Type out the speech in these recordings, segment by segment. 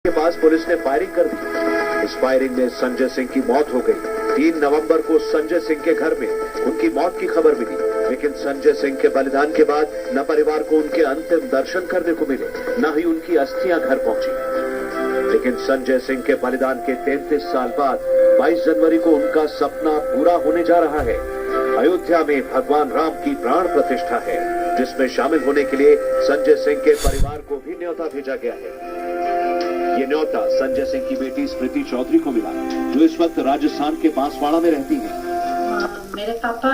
के पास पुलिस ने फायरिंग कर दी। इस फायरिंग में संजय सिंह की मौत हो गई। 3 नवंबर को संजय सिंह के घर में उनकी मौत की खबर मिली, लेकिन संजय सिंह के बलिदान के बाद न परिवार को उनके अंतिम दर्शन करने को मिले, न ही उनकी अस्थियां घर पहुंची। लेकिन संजय सिंह के बलिदान के 33 साल बाद 22 जनवरी को उनका सपना पूरा होने जा रहा है। अयोध्या में भगवान राम की प्राण प्रतिष्ठा है, जिसमें शामिल होने के लिए संजय सिंह के परिवार को भी न्योता भेजा गया है। ये न्योता संजय सिंह की बेटी स्मृति चौधरी को मिला, जो इस वक्त राजस्थान के बांसवाड़ा में रहती है। मेरे पापा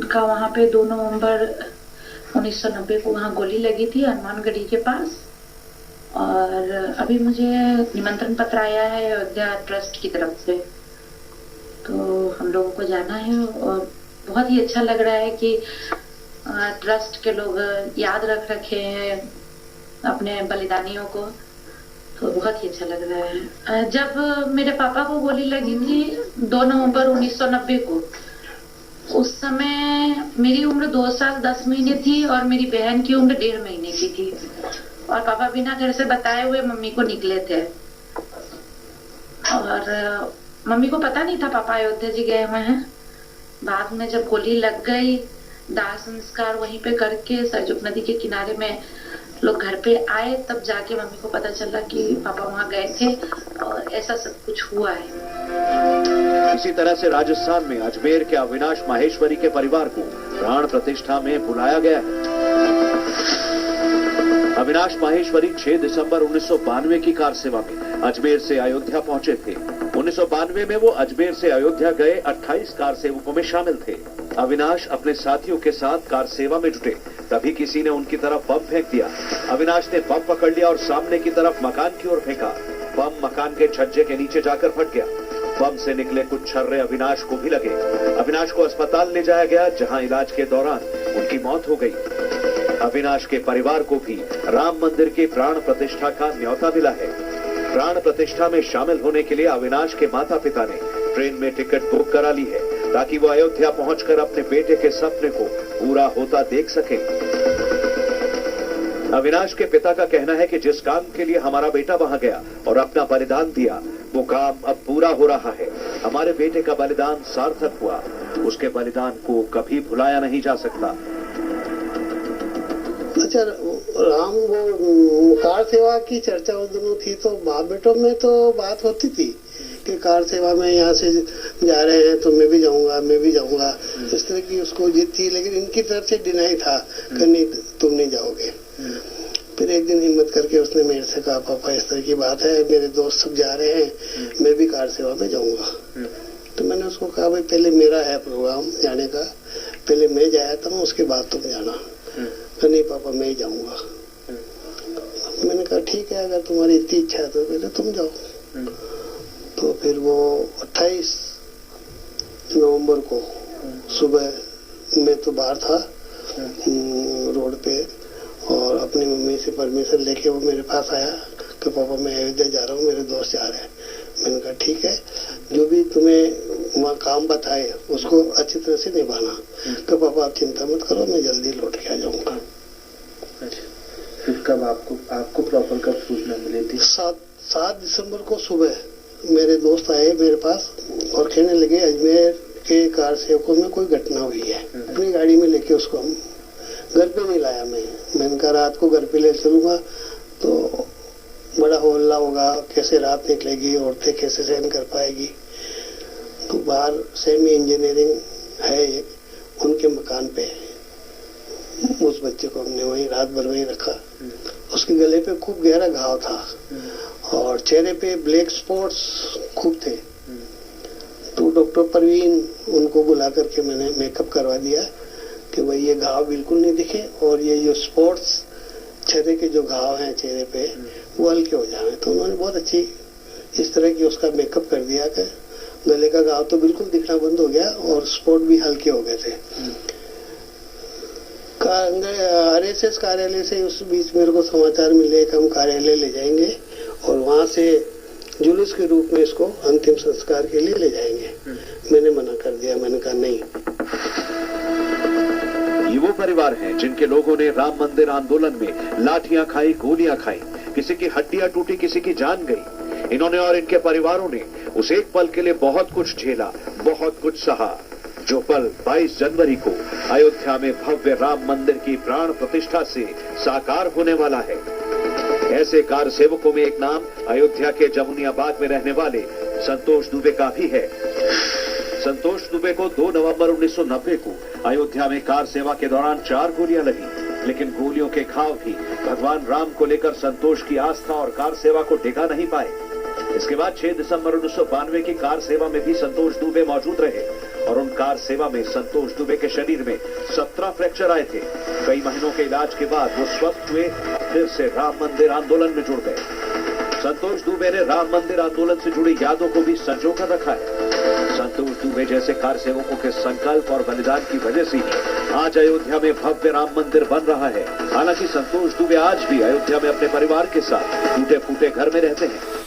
का वहाँ पे 2 नवंबर 1990 को वहाँ गोली लगी थी हनुमानगढ़ी के पास, और अभी मुझे निमंत्रण पत्र आया है अयोध्या ट्रस्ट की तरफ से, तो हम लोगों को जाना है और बहुत ही अच्छा लग रहा है कि ट्रस्ट के लोग याद रख रखे हैं अपने बलिदानियों को, तो बहुत ही अच्छा लग रहा है। जब मेरे पापा को गोली लगी थी 2 नवंबर 1990 को, उस समय मेरी उम्र 2 साल 10 महीने थी और मेरी बहन की उम्र 1.5 महीने की थी, और पापा बिना घर से बताए हुए मम्मी को निकले थे, और मम्मी को पता नहीं था पापा अयोध्या जी गए हुए हैं। बाद में जब गोली लग गई, दाह संस्कार वहीं पे करके सरजुग नदी के किनारे में लोग घर पे आए, तब जाके मम्मी को पता चला कि पापा वहां गए थे और ऐसा सब कुछ हुआ है। इसी तरह से राजस्थान में अजमेर के अविनाश माहेश्वरी के परिवार को प्राण प्रतिष्ठा में बुलाया गया है। अविनाश माहेश्वरी 6 दिसंबर 1992 की कार सेवा में अजमेर से अयोध्या पहुंचे थे। 1992 में वो अजमेर से अयोध्या गए 28 कार सेवकों में शामिल थे। अविनाश अपने साथियों के साथ कार सेवा में जुटे, तभी किसी ने उनकी तरफ बम फेंक दिया। अविनाश ने बम पकड़ लिया और सामने की तरफ मकान की ओर फेंका। बम मकान के छज्जे के नीचे जाकर फट गया। बम से निकले कुछ छर्रे अविनाश को भी लगे। अविनाश को अस्पताल ले जाया गया, जहां इलाज के दौरान उनकी मौत हो गई। अविनाश के परिवार को भी राम मंदिर के प्राण प्रतिष्ठा का न्योता मिला है। प्राण प्रतिष्ठा में शामिल होने के लिए अविनाश के माता पिता ने ट्रेन में टिकट बुक करा ली है, ताकि वो अयोध्या पहुंचकर अपने बेटे के सपने को पूरा होता देख सके। अविनाश के पिता का कहना है कि जिस काम के लिए हमारा बेटा वहां गया और अपना बलिदान दिया, वो काम अब पूरा हो रहा है। हमारे बेटे का बलिदान सार्थक हुआ। उसके बलिदान को कभी भुलाया नहीं जा सकता। अच्छा, राम वो कार सेवा की चर्चा उस दिनों थी, तो माँ बेटों में तो बात होती थी कि कार सेवा में यहाँ से जा रहे हैं तो मैं भी जाऊंगा, इस तरह की उसको जिद थी, लेकिन इनकी तरफ से डिनाई था कि नहीं, तुम नहीं जाओगे। फिर एक दिन हिम्मत करके उसने मेरे से कहा, पापा इस तरह की बात है, मेरे दोस्त सब जा रहे हैं, मैं भी कार सेवा में जाऊंगा। तो मैंने उसको कहा, भाई पहले मेरा है प्रोग्राम जाने का, पहले मैं जाया था, उसके बाद तुम जाना। तो नहीं पापा, मैं ही जाऊंगा। मैंने कहा ठीक है, अगर तुम्हारी इतनी इच्छा है तो पहले तुम जाओ। तो फिर वो 28 नवंबर को सुबह मैं तो बाहर था रोड पे, और अपनी मम्मी से परमिशन लेके वो मेरे पास आया कि पापा मैं अयोध्या जा रहा हूँ, मेरे दोस्त जा रहे हैं। मैंने कहा ठीक है, जो भी तुम्हें वहाँ काम बताए उसको अच्छी तरह से निभाना। तो पापा आप चिंता मत करो, मैं जल्दी लौट के आ जाऊंगा। अच्छा, फिर कब आपको प्रॉपर कब सूचना मिली थी? 7 दिसंबर को सुबह मेरे दोस्त आए मेरे पास और कहने लगे अजमेर के कार सेवकों में कोई घटना हुई है। अपनी गाड़ी में लेके उसको हम घर पे नहीं लाया। मैंने कहा रात को घर पे ले चलूंगा तो बड़ा हल्ला होगा, कैसे रात निकलेगी, औरतें कैसे सहन कर पाएगी। तो बाहर सेमी इंजीनियरिंग है एक, उनके मकान पे उस बच्चे को हमने वहीं रात भर वहीं रखा। उसके गले पे खूब गहरा घाव था और चेहरे पे ब्लैक स्पॉट्स खूब थे। तो डॉक्टर परवीन उनको बुला करके मैंने मेकअप करवा दिया कि भाई ये घाव बिल्कुल नहीं दिखे, और ये जो स्पॉट्स चेहरे के जो घाव हैं चेहरे पे वो हल्के हो जाए। तो उन्होंने बहुत अच्छी इस तरह की उसका मेकअप कर दिया कि गले का घाव तो बिल्कुल दिखना बंद हो गया और स्पॉट भी हल्के हो गए थे। RSS कार्यालय से उस बीच मेरे को समाचार मिले कि हम कार्यालय ले जाएंगे और वहां से जुलूस के रूप में इसको अंतिम संस्कार के लिए ले जाएंगे। मैंने मना कर दिया, मैंने कहा नहीं। ये वो परिवार हैं जिनके लोगों ने राम मंदिर आंदोलन में लाठियां खाई, गोलियां खाई, किसी की हड्डियां टूटी, किसी की जान गई। इन्होंने और इनके परिवारों ने उस एक पल के लिए बहुत कुछ झेला, बहुत कुछ सहा, जो पल 22 जनवरी को अयोध्या में भव्य राम मंदिर की प्राण प्रतिष्ठा से साकार होने वाला है। ऐसे कार सेवकों में एक नाम अयोध्या के जमुनियाबाग में रहने वाले संतोष दुबे का भी है। संतोष दुबे को 2 नवंबर 1990 को अयोध्या में कार सेवा के दौरान 4 गोलियां लगी, लेकिन गोलियों के घाव भी भगवान राम को लेकर संतोष की आस्था और कार सेवा को ढका नहीं पाए। इसके बाद 6 दिसंबर 1992 की कार सेवा में भी संतोष दुबे मौजूद रहे और उन कार सेवा में संतोष दुबे के शरीर में 17 फ्रैक्चर आए थे। कई महीनों के इलाज के बाद वो स्वस्थ हुए, फिर से राम मंदिर आंदोलन में जुड़ गए। संतोष दुबे ने राम मंदिर आंदोलन से जुड़ी यादों को भी संजो कर रखा है। संतोष दुबे जैसे कार सेवकों के संकल्प और बलिदान की वजह से ही आज अयोध्या में भव्य राम मंदिर बन रहा है। हालांकि संतोष दुबे आज भी अयोध्या में अपने परिवार के साथ टूटे फूटे घर में रहते हैं।